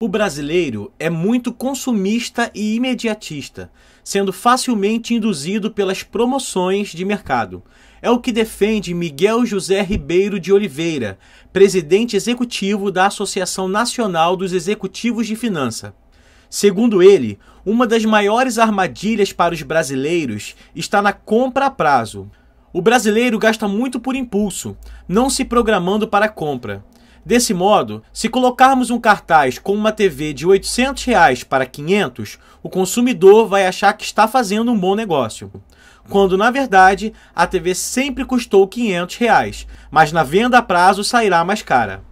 O brasileiro é muito consumista e imediatista, sendo facilmente induzido pelas promoções de mercado. É o que defende Miguel José Ribeiro de Oliveira, presidente executivo da Associação Nacional dos Executivos de Finança. Segundo ele, uma das maiores armadilhas para os brasileiros está na compra a prazo. O brasileiro gasta muito por impulso, não se programando para a compra. Desse modo, se colocarmos um cartaz com uma TV de R$ 800 para 500, o consumidor vai achar que está fazendo um bom negócio. Quando, na verdade, a TV sempre custou R$ 500, mas na venda a prazo sairá mais cara.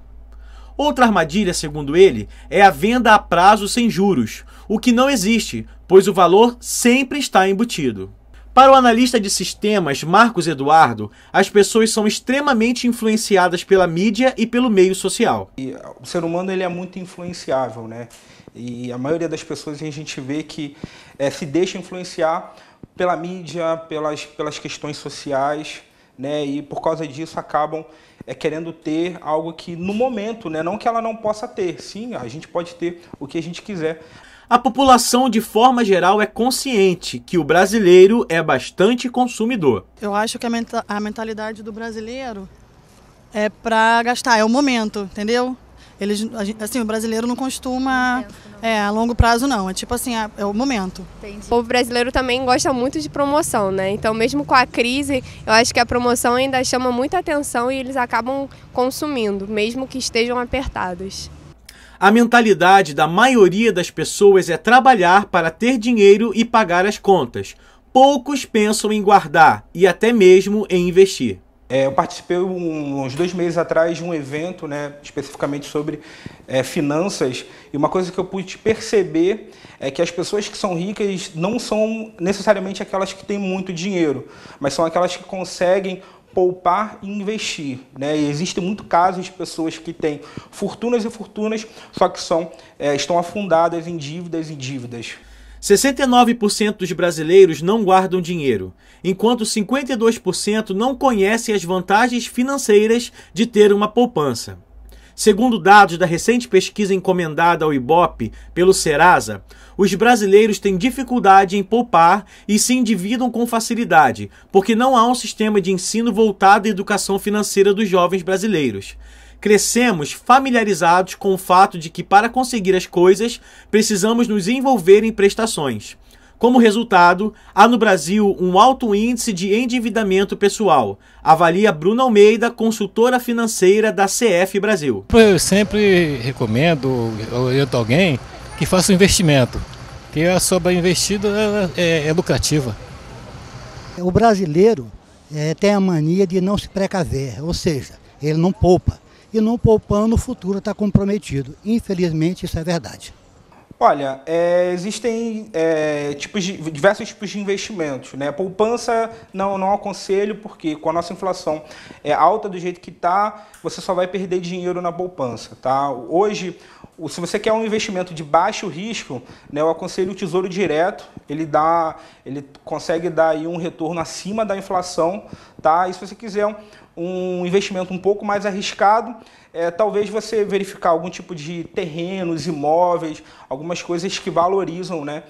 Outra armadilha, segundo ele, é a venda a prazo sem juros, o que não existe, pois o valor sempre está embutido. Para o analista de sistemas Marcos Eduardo, as pessoas são extremamente influenciadas pela mídia e pelo meio social. O ser humano ele é muito influenciável, né? E a maioria das pessoas a gente vê que se deixa influenciar pela mídia, pelas questões sociais, né? E por causa disso acabam querendo ter algo que no momento, né? Não que ela não possa ter, sim, a gente pode ter o que a gente quiser. A população, de forma geral, é consciente que o brasileiro é bastante consumidor. Eu acho que a mentalidade do brasileiro é para gastar, é o momento, entendeu? O brasileiro não costuma a longo prazo não, é tipo assim, é o momento. Entendi. O povo brasileiro também gosta muito de promoção, né? Então mesmo com a crise, eu acho que a promoção ainda chama muita atenção e eles acabam consumindo, mesmo que estejam apertados. A mentalidade da maioria das pessoas é trabalhar para ter dinheiro e pagar as contas. Poucos pensam em guardar e até mesmo em investir. Eu participei uns 2 meses atrás de um evento, né, especificamente sobre finanças, e uma coisa que eu pude perceber é que as pessoas que são ricas não são necessariamente aquelas que têm muito dinheiro, mas são aquelas que conseguem poupar e investir, né? E existem muitos casos de pessoas que têm fortunas e fortunas, só que estão afundadas em dívidas e dívidas. 69% dos brasileiros não guardam dinheiro, enquanto 52% não conhecem as vantagens financeiras de ter uma poupança. Segundo dados da recente pesquisa encomendada ao IBOPE pelo Serasa, os brasileiros têm dificuldade em poupar e se endividam com facilidade, porque não há um sistema de ensino voltado à educação financeira dos jovens brasileiros. Crescemos familiarizados com o fato de que, para conseguir as coisas, precisamos nos envolver em prestações. Como resultado, há no Brasil um alto índice de endividamento pessoal, avalia Bruna Almeida, consultora financeira da CF Brasil. Eu sempre recomendo, oriento alguém que faça um investimento, que a sobra investida é lucrativa. O brasileiro tem a mania de não se precaver, ou seja, ele não poupa. E não poupando, o futuro está comprometido. Infelizmente, isso é verdade. Olha, existem diversos tipos de investimentos, né? Poupança não aconselho, porque com a nossa inflação alta do jeito que está, você só vai perder dinheiro na poupança, tá? Hoje, se você quer um investimento de baixo risco, né, eu aconselho o Tesouro Direto. Ele consegue dar aí um retorno acima da inflação, tá? E se você quiser um investimento um pouco mais arriscado, talvez você verificar algum tipo de terrenos, imóveis, algumas coisas que valorizam, né,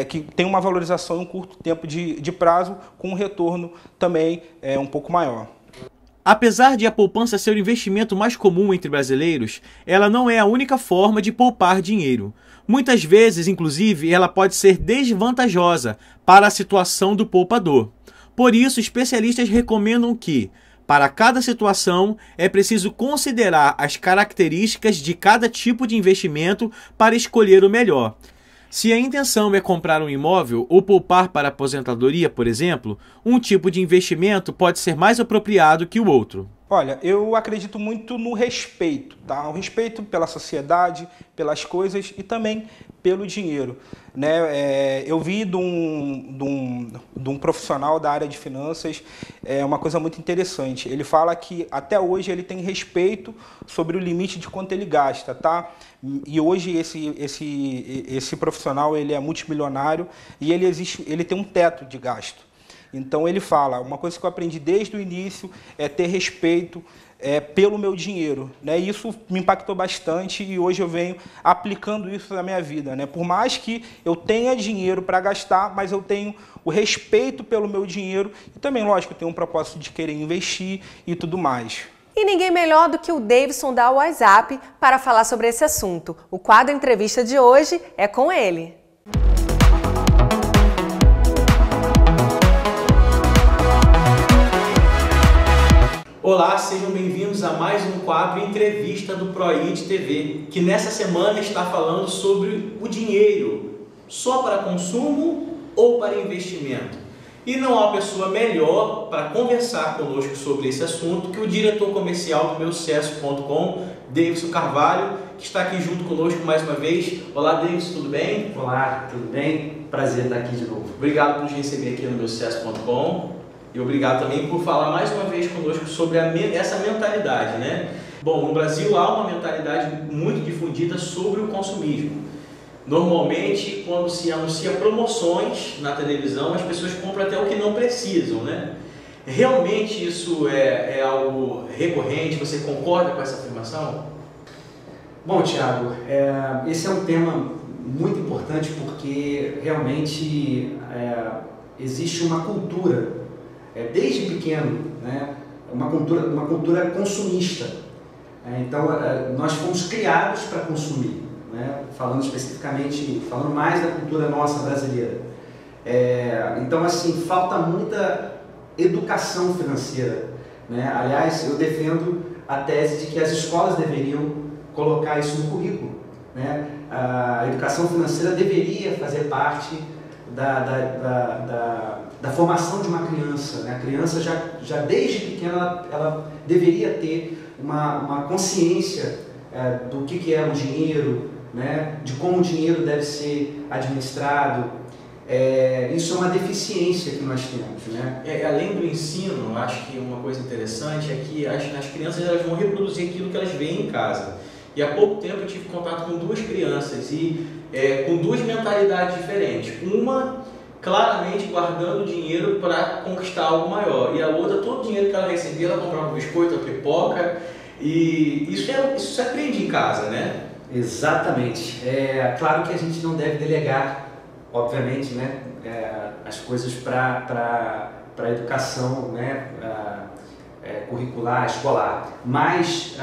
que tem uma valorização em um curto tempo de prazo, com um retorno também um pouco maior. Apesar de a poupança ser o investimento mais comum entre brasileiros, ela não é a única forma de poupar dinheiro. Muitas vezes, inclusive, ela pode ser desvantajosa para a situação do poupador. Por isso, especialistas recomendam que, para cada situação, é preciso considerar as características de cada tipo de investimento para escolher o melhor. Se a intenção é comprar um imóvel ou poupar para a aposentadoria, por exemplo, um tipo de investimento pode ser mais apropriado que o outro. Olha, eu acredito muito no respeito, tá? O respeito pela sociedade, pelas coisas e também pelo dinheiro, né? Eu vi de um profissional da área de finanças uma coisa muito interessante. Ele fala que até hoje ele tem respeito sobre o limite de quanto ele gasta, tá? E hoje esse profissional ele é multimilionário e ele tem um teto de gasto. Então ele fala, uma coisa que eu aprendi desde o início é ter respeito pelo meu dinheiro, né? Isso me impactou bastante e hoje eu venho aplicando isso na minha vida, né? Por mais que eu tenha dinheiro para gastar, mas eu tenho o respeito pelo meu dinheiro e também, lógico, eu tenho um propósito de querer investir e tudo mais. E ninguém melhor do que o Davidson da WhatsApp para falar sobre esse assunto. O quadro Entrevista de hoje é com ele. Olá, sejam bem-vindos a mais um quadro Entrevista do ProID TV, que nessa semana está falando sobre o dinheiro, só para consumo ou para investimento. E não há pessoa melhor para conversar conosco sobre esse assunto que o diretor comercial do meusucesso.com, Davidson Carvalho, que está aqui junto conosco mais uma vez. Olá, Davidson, tudo bem? Olá, tudo bem? Prazer estar aqui de novo. Obrigado por nos receber aqui no meusucesso.com. E obrigado também por falar mais uma vez conosco sobre essa mentalidade, né? Bom, no Brasil há uma mentalidade muito difundida sobre o consumismo. Normalmente, quando se anuncia promoções na televisão, as pessoas compram até o que não precisam, né? Realmente isso é algo recorrente? Você concorda com essa afirmação? Bom, Thiago, esse é um tema muito importante porque realmente existe uma cultura desde pequeno, né, uma cultura consumista. Então, nós fomos criados para consumir, né, falando mais da cultura nossa brasileira. Então, assim, falta muita educação financeira, né? Aliás, eu defendo a tese de que as escolas deveriam colocar isso no currículo, né? A educação financeira deveria fazer parte da formação de uma criança, né? A criança já desde pequena ela deveria ter uma consciência do que é o dinheiro, né? De como o dinheiro deve ser administrado. Isso é uma deficiência que nós temos, né? Além do ensino, acho que uma coisa interessante é que as crianças elas vão reproduzir aquilo que elas veem em casa. E há pouco tempo eu tive contato com duas crianças e com duas mentalidades diferentes. Uma claramente guardando dinheiro para conquistar algo maior, e a outra, todo o dinheiro que ela recebia, ela comprava um biscoito, uma pipoca, e isso se aprende em casa, né? Exatamente. Claro que a gente não deve delegar, obviamente, né, as coisas para a educação, né, curricular, escolar, mas,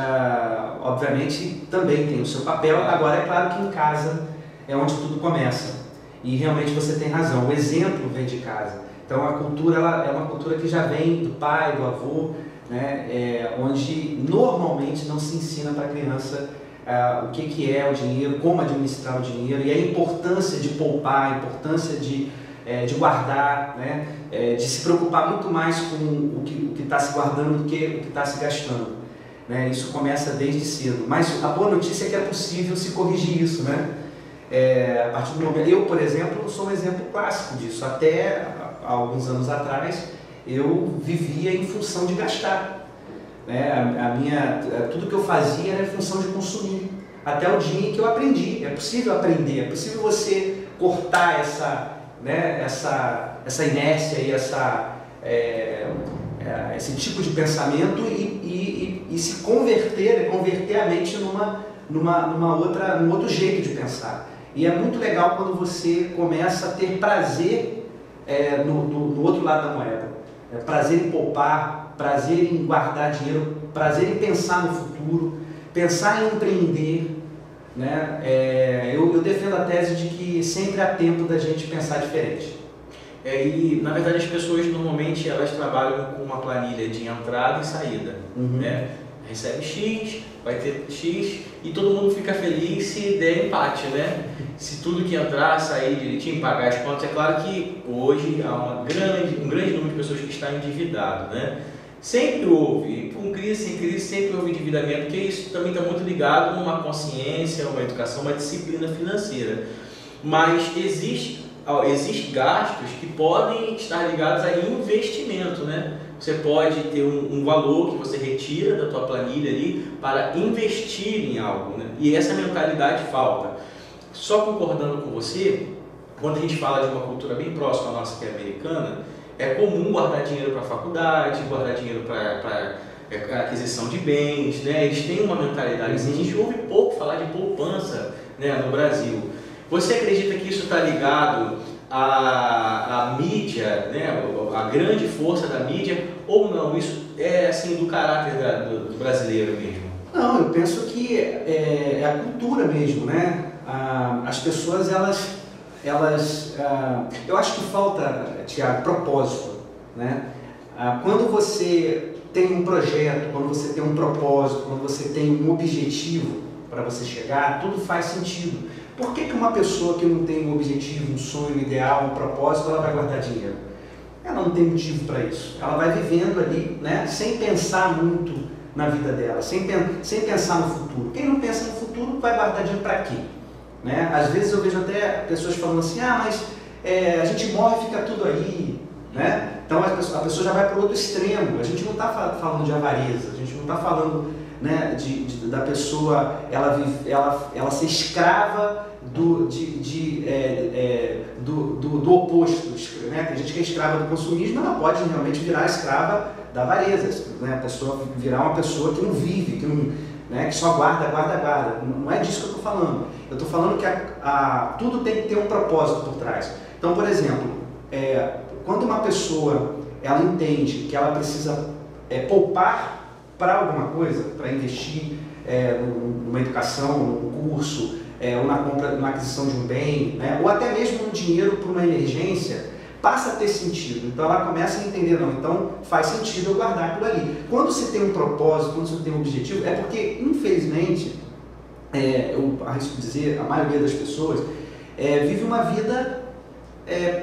obviamente, também tem o seu papel. Agora, é claro que em casa é onde tudo começa. E realmente você tem razão, o exemplo vem de casa. Então a cultura é uma cultura que já vem do pai, do avô, né? Onde normalmente não se ensina para a criança o que é o dinheiro, como administrar o dinheiro e a importância de poupar, a importância de guardar, né? De se preocupar muito mais com o que está se guardando do que o que está se gastando, né? Isso começa desde cedo. Mas a boa notícia é que é possível se corrigir isso, né? A partir do momento, eu, por exemplo, sou um exemplo clássico disso. Até há alguns anos atrás, eu vivia em função de gastar, né? Tudo que eu fazia era em função de consumir. Até o dia em que eu aprendi. É possível aprender, é possível você cortar essa inércia e esse tipo de pensamento e se converter a mente num outro jeito de pensar. E é muito legal quando você começa a ter prazer no outro lado da moeda. Prazer em poupar, prazer em guardar dinheiro, prazer em pensar no futuro, pensar em empreender, né? Eu defendo a tese de que sempre há tempo da gente pensar diferente. E na verdade as pessoas normalmente elas trabalham com uma planilha de entrada e saída, né? Recebe X, vai ter X e todo mundo fica feliz se der empate, né? Se tudo que entrar, sair direitinho, pagar as contas. É claro que hoje há um grande número de pessoas que está endividado, né? Sempre houve, com crise, sem crise, sempre houve endividamento, porque isso também está muito ligado a uma consciência, uma educação, uma disciplina financeira. Mas existem gastos que podem estar ligados a investimento, né? Você pode ter um valor que você retira da tua planilha ali para investir em algo, né? E essa mentalidade falta. Só concordando com você, quando a gente fala de uma cultura bem próxima à nossa, que é americana, é comum guardar dinheiro para a faculdade, guardar dinheiro para a aquisição de bens, né? Eles têm uma mentalidade assim. A gente ouve pouco falar de poupança, né, no Brasil. Você acredita que isso está ligado à mídia, né, a grande força da mídia, ou não? Isso é assim do caráter do brasileiro mesmo? Não, eu penso que é a cultura mesmo, né? As pessoas, eu acho que falta, Tiago, propósito, né? Quando você tem um projeto, quando você tem um propósito, quando você tem um objetivo para você chegar, tudo faz sentido. Por que uma pessoa que não tem um objetivo, um sonho, um ideal, um propósito, ela vai guardar dinheiro? Ela não tem motivo para isso. Ela vai vivendo ali, né, sem pensar muito na vida dela, sem pensar no futuro. Quem não pensa no futuro vai guardar dinheiro para quê? Né? Às vezes eu vejo até pessoas falando assim, mas a gente morre e fica tudo aí. Né? Então a pessoa já vai para o outro extremo. A gente não está falando de avareza, a gente não está falando, né, da pessoa ela ser escrava do oposto. Né? Tem gente que é escrava do consumismo, ela pode realmente virar escrava da avareza, né? A pessoa virar uma pessoa que não vive, que só guarda. Não é disso que eu estou falando. Eu estou falando que tudo tem que ter um propósito por trás. Então, por exemplo, quando uma pessoa ela entende que ela precisa poupar para alguma coisa, para investir numa educação, num curso, ou na aquisição de um bem, né? Ou até mesmo um dinheiro para uma emergência, passa a ter sentido. Então ela começa a entender, não, então faz sentido eu guardar aquilo ali. Quando você tem um propósito, quando você tem um objetivo, é porque, infelizmente, eu arrisco dizer, a maioria das pessoas vive uma vida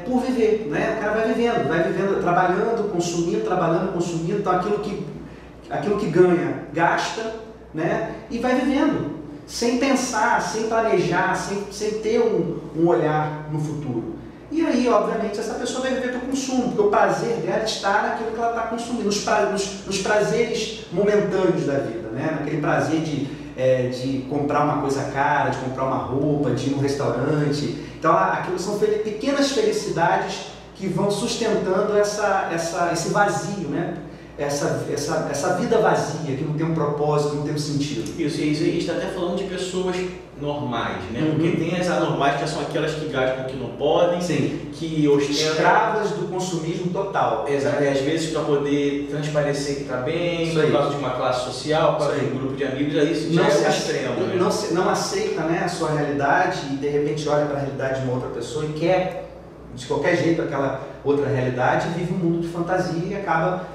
por viver, né? O cara vai vivendo, trabalhando, consumindo, então aquilo que ganha, gasta, né? E vai vivendo, sem pensar, sem planejar, sem ter um olhar no futuro. E aí, obviamente, essa pessoa vai viver para o consumo, porque o prazer dela está naquilo que ela está consumindo, nos prazeres momentâneos da vida, né? Naquele prazer de comprar uma coisa cara, de comprar uma roupa, de ir num restaurante. Então, aquilo são pequenas felicidades que vão sustentando esse vazio, né? Essa vida vazia, que não tem um propósito, não tem um sentido. Isso, e a gente está até falando de pessoas normais, né? Uhum. Porque tem as anormais, que são aquelas que gastam que não podem, sim, que ostentam... escravas do consumismo total. Exato, e às vezes para poder transparecer que está bem, por causa de uma classe social, por causa de um grupo de amigos, aí isso já é o extremo. Não aceita, né, a sua realidade e de repente olha para a realidade de uma outra pessoa e quer, de qualquer jeito, aquela outra realidade, e vive um mundo de fantasia e acaba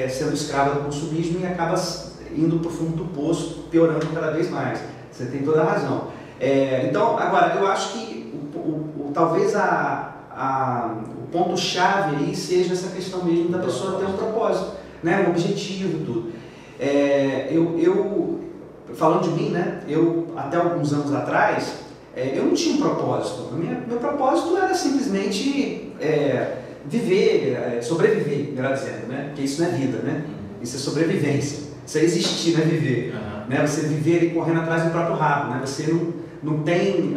sendo escrava do consumismo e acaba indo para o fundo do poço, piorando cada vez mais. Você tem toda a razão. Então, agora, eu acho que talvez o ponto-chave aí seja essa questão mesmo da pessoa ter um propósito, né? Um objetivo e tudo. Falando de mim, né? Eu, até alguns anos atrás, eu não tinha um propósito. Meu propósito era simplesmente viver, sobreviver, melhor dizendo, né? Porque isso não é vida, né? Isso é sobrevivência. Isso é existir, não é viver. Uhum. Né? Você viver ali correndo atrás do próprio rabo, né? Você não tem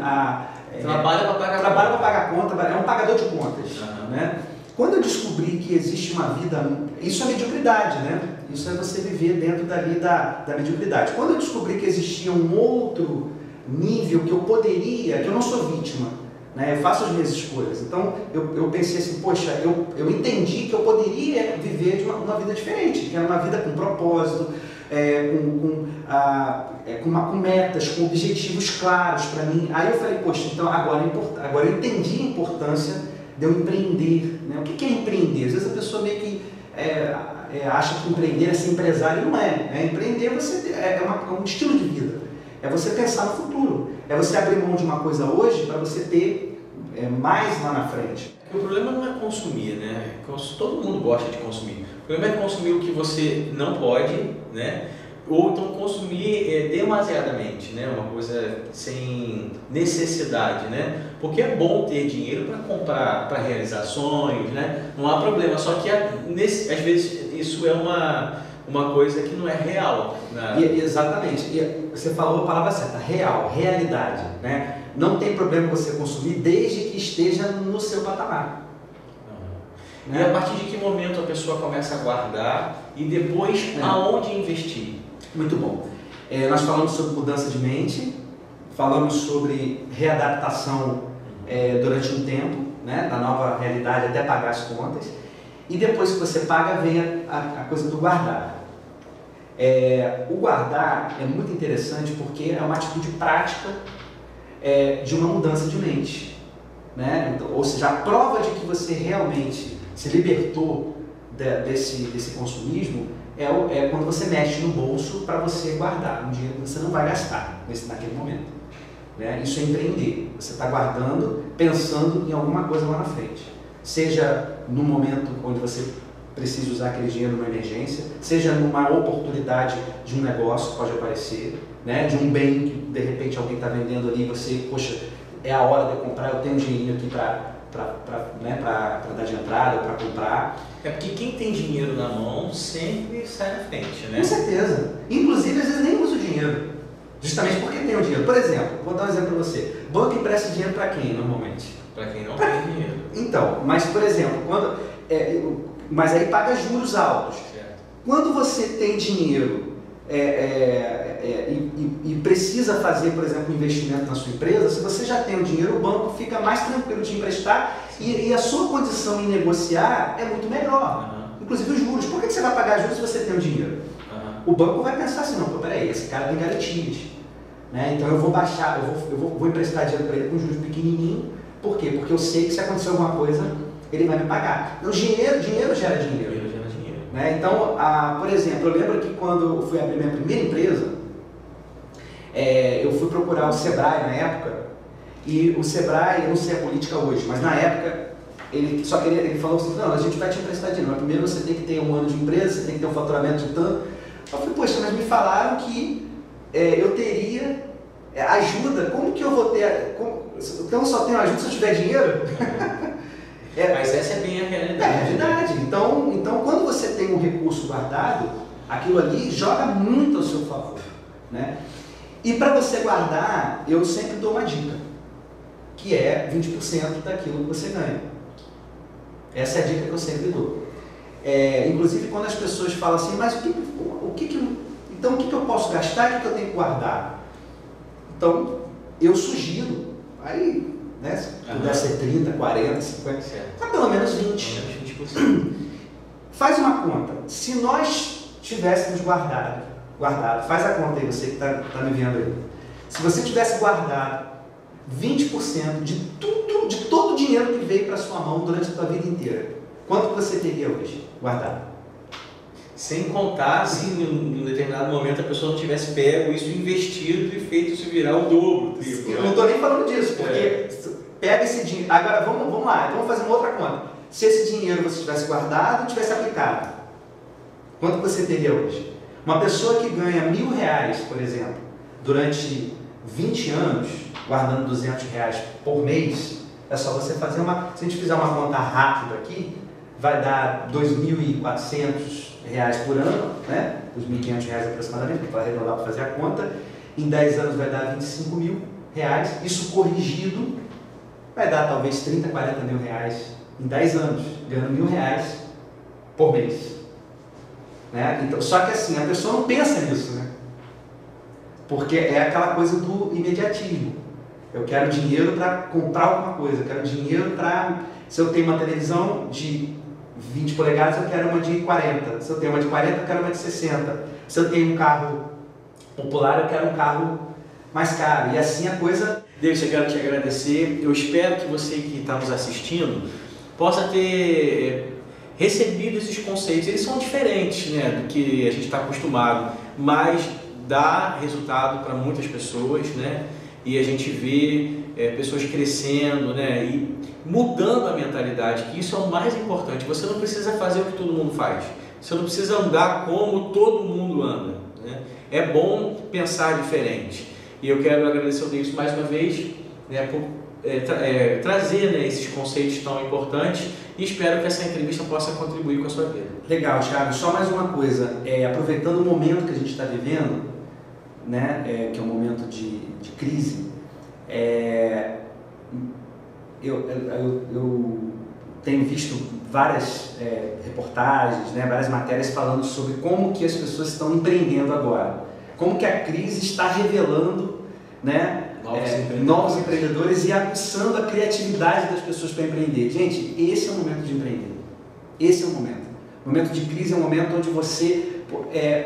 trabalha para pagar conta, é um pagador de contas. Uhum. Né? Quando eu descobri que existe uma vida, isso é mediocridade, né? Isso é você viver dentro dali da mediocridade. Quando eu descobri que existia um outro nível que eu poderia, que eu não sou vítima, né? Eu faço as minhas escolhas. Então eu pensei assim, poxa, eu entendi que eu poderia viver de uma vida diferente, que era uma vida com propósito, com metas, com objetivos claros para mim. Aí eu falei, poxa, então agora eu entendi a importância de eu empreender. Né? O que é empreender? Às vezes a pessoa meio que acha que empreender é ser empresário, e não é. Né? Empreender é um estilo de vida. É você pensar no futuro. É você abrir mão de uma coisa hoje para você ter mais lá na frente. O problema não é consumir, né? Todo mundo gosta de consumir. O problema é consumir o que você não pode, né? Ou então consumir demasiadamente, né? Uma coisa sem necessidade, né? Porque é bom ter dinheiro para comprar, para realizar sonhos, né? Não há problema, só que às vezes isso é uma coisa que não é real. Né? Exatamente. E você falou a palavra certa, real, realidade, né? Não tem problema você consumir desde que esteja no seu patamar. E a partir de que momento a pessoa começa a guardar e depois aonde investir? Muito bom. Nós falamos sobre mudança de mente, falamos sobre readaptação durante um tempo, né, da nova realidade até pagar as contas. E depois que você paga, vem a coisa do guardar. O guardar é muito interessante porque é uma atitude prática de uma mudança de mente, né? Então, ou seja, a prova de que você realmente se libertou desse consumismo é quando você mexe no bolso para você guardar um dinheiro que você não vai gastar naquele momento, né? Isso é empreender. Você está guardando pensando em alguma coisa lá na frente, seja no momento onde você precisa usar aquele dinheiro numa emergência, seja numa oportunidade de um negócio que pode aparecer, né, de um bem que de repente alguém está vendendo ali e você, poxa, é a hora de eu comprar, eu tenho um dinheirinho aqui para dar de entrada, para comprar. É porque quem tem dinheiro na mão sempre sai na frente, né? Com certeza. Inclusive, às vezes nem usa o dinheiro, justamente porque tem o dinheiro. Por exemplo, vou dar um exemplo para você. Banco empresta dinheiro para quem, normalmente? Para quem não tem dinheiro. Então, mas por exemplo, mas aí paga juros altos. Certo. Quando você tem dinheiro e precisa fazer, por exemplo, um investimento na sua empresa, se você já tem o dinheiro, o banco fica mais tranquilo de emprestar e a sua condição em negociar é muito melhor. Inclusive os juros. Por que você vai pagar juros se você tem o dinheiro? O banco vai pensar assim, não, peraí, esse cara tem garantias, né? Então eu vou baixar, eu vou emprestar dinheiro para ele com juros pequenininho. Por quê? Porque eu sei que se acontecer alguma coisa, ele vai me pagar. Então, dinheiro gera dinheiro. Né? Então, por exemplo, eu lembro que quando eu fui abrir minha primeira empresa, eu fui procurar o Sebrae na época, e o Sebrae, eu não sei a política hoje, mas na época, ele falou assim, não, a gente vai te emprestar dinheiro, mas primeiro você tem que ter um ano de empresa, você tem que ter um faturamento de tanto. Eu falei, poxa, mas me falaram que eu teria ajuda, como que eu vou ter... Então, eu só tenho ajuda se eu tiver dinheiro? Mas essa é bem a realidade. É verdade. Então, quando você tem um recurso guardado, aquilo ali joga muito ao seu favor, né? E para você guardar, eu sempre dou uma dica, que é 20% daquilo que você ganha. Essa é a dica que eu sempre dou. Inclusive, quando as pessoas falam assim, mas o que eu posso gastar e o que eu tenho que guardar? Então, eu sugiro, aí, né, se puder ser 30, 40, 50, mas pelo menos 20%. Faz uma conta. Se nós tivéssemos guardado, faz a conta aí, você que está me vendo aí. Se você tivesse guardado 20% de todo o dinheiro que veio para sua mão durante a sua vida inteira, quanto você teria hoje guardado? Sem contar se em um determinado momento a pessoa não tivesse pego isso investido e feito isso virar o dobro. Eu não estou nem falando disso, porque pega esse dinheiro. Agora vamos lá, então vamos fazer uma outra conta. Se esse dinheiro você tivesse guardado e tivesse aplicado, quanto você teria hoje? Uma pessoa que ganha R$1.000, por exemplo, durante 20 anos, guardando R$200 por mês, é só você fazer se a gente fizer uma conta rápida aqui, vai dar R$2.400 por ano, né? R$2.500 aproximadamente, para arredondar para fazer a conta. Em 10 anos vai dar R$25.000. Isso corrigido vai dar talvez 30, 40 mil reais em 10 anos, ganhando R$1.000 por mês. Né? Então, só que assim, a pessoa não pensa nisso, né? Porque é aquela coisa do imediatismo. Eu quero dinheiro para comprar alguma coisa, eu quero dinheiro para... Se eu tenho uma televisão de 20 polegadas, eu quero uma de 40. Se eu tenho uma de 40, eu quero uma de 60. Se eu tenho um carro popular, eu quero um carro mais caro. E assim a coisa... David, eu quero te agradecer. Eu espero que você que está nos assistindo possa ter recebido esses conceitos. Eles são diferentes, né, do que a gente está acostumado, mas dá resultado para muitas pessoas, né? E a gente vê pessoas crescendo, né, e mudando a mentalidade, que isso é o mais importante. Você não precisa fazer o que todo mundo faz. Você não precisa andar como todo mundo anda, né? É bom pensar diferente. E eu quero agradecer ao David mais uma vez, né, por trazer, né, esses conceitos tão importantes, e espero que essa entrevista possa contribuir com a sua vida. Legal, Thiago. Só mais uma coisa. Aproveitando o momento que a gente está vivendo, né, que é um momento de crise, eu tenho visto várias reportagens, né, várias matérias falando sobre como que as pessoas estão empreendendo agora, como que a crise está revelando, né, novos empreendedores e aguçando a criatividade das pessoas para empreender. Gente, esse é o momento de empreender. Esse é o momento. O momento de crise é um momento onde você...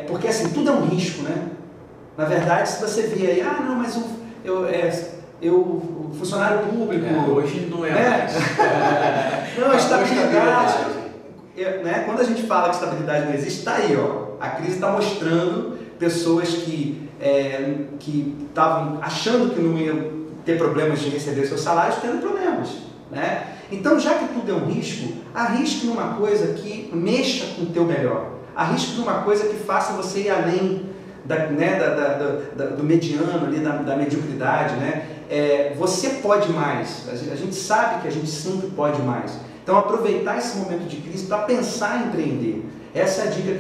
porque assim, tudo é um risco, né? Na verdade, se você vê aí, não, mas o funcionário público... hoje não é mais. Não, a estabilidade. Né? Quando a gente fala que estabilidade não existe, está aí, ó. A crise está mostrando pessoas que estavam achando que não iam ter problemas de receber seus salários, tendo problemas, né? Então, já que tudo é um risco, arrisque numa coisa que mexa com o teu melhor. Arrisque numa coisa que faça você ir além do mediano, ali, da mediocridade, né? Você pode mais. A gente sabe que a gente sempre pode mais. Então, aproveitar esse momento de crise para pensar em empreender. Essa é a dica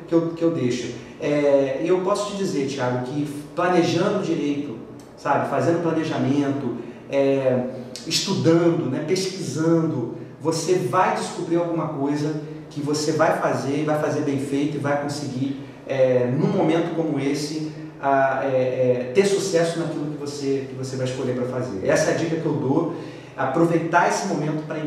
que eu deixo. E eu posso te dizer, Thiago, que planejando direito, sabe, fazendo planejamento, estudando, né, pesquisando, você vai descobrir alguma coisa que você vai fazer bem feito e vai conseguir, num momento como esse, ter sucesso naquilo que você vai escolher para fazer. Essa é a dica que eu dou. Aproveitar esse momento para